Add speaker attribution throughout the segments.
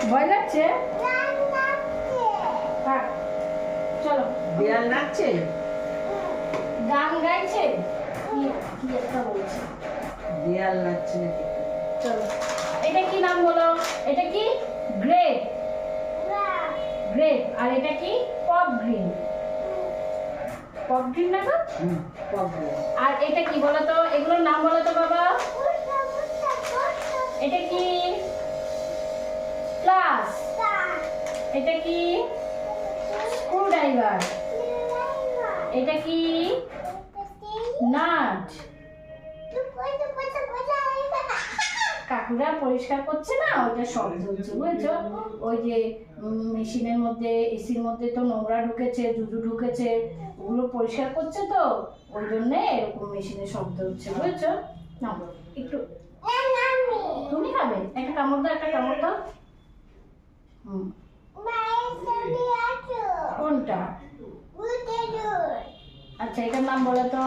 Speaker 1: ভয় লাগছে? থাক, চলো।
Speaker 2: বিড়াল নাচছে?
Speaker 1: গান গাইছে? কি একটা বলছে।
Speaker 2: বিড়াল নাচছে নাকি?
Speaker 1: চলো, এটা কি নাম বলো? এটা কি? গ্রেপ। গ্রেপ। আর এটা কি? Pop green. পপ গ্রিন না তো? আর এটা কি বলো তো? এগুলোর নাম বলো তো বাবা। এটা কি? প্লাস। এটা কি? স্ক্রুড্রাইভার। এটা কি? নাট। কাকুরা পরিষ্কার করছে না, ওইটা শব্দ হচ্ছে বুঝেছো? ওই যে মেশিনের মধ্যে, এসির মধ্যে তো নোংরা ঢুকেছে, জুজু ঢুকেছে, ওগুলো পরিষ্কার করছে তো, ওই জন্য এরকম মেশিনের শব্দ হচ্ছে বুঝেছো? না একটু তুমি খাবে? একটা কামড় দাও, একটা কামড় দাও। কোনটা? আচ্ছা, এটার নাম বলো তো।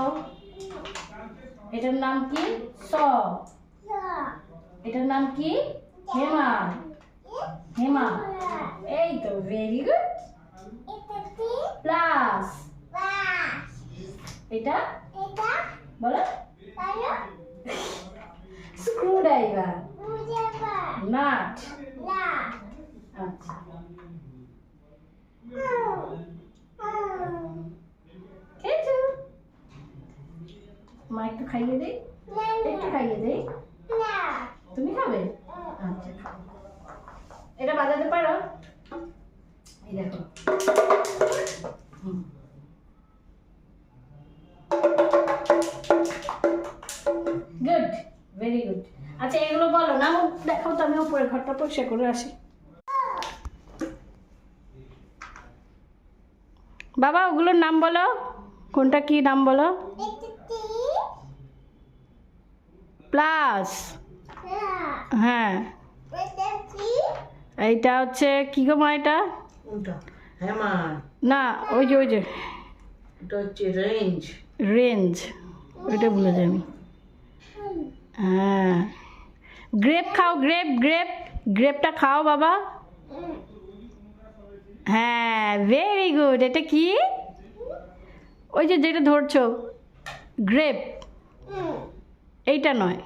Speaker 1: এটার নাম কি? স। এটার নাম কি? হেমা। হেমা। এই তো, ভেরি গুড। প্লাস। এটা বলো। স্ক্রুড্রাইভার। নাট। আচ্ছা, খেয়েছো? মা একটু খাইয়ে দেই, একটু খাইয়ে দেই। তুমি খাবে? আচ্ছা, খাও। এটা বাজাতে পারো? এই দেখো। Good, very good. আচ্ছা, এগুলো বলো না, দেখাও তো, আমি উপরের ঘরটা পরিষ্কার করে আসি। বাবা, ওগুলোর নাম বলো। কোনটা কি নাম বলো? প্লাস। হ্যাঁ। এইটা হচ্ছে কি গো মা? এটা
Speaker 2: হেমা
Speaker 1: না, ওই যে
Speaker 2: এটা হচ্ছে রেঞ্জ।
Speaker 1: রেঞ্জ, ওইটা ভুলে যাই আমি। হ্যাঁ, গ্রেপ খাও, গ্রেপ গ্রেপ গ্রেপটা খাও বাবা। হ্যাঁ, ভেরি গুড। এটা কি? ওই যে যেটা ধরছো, গ্রেপ। এইটা নয়।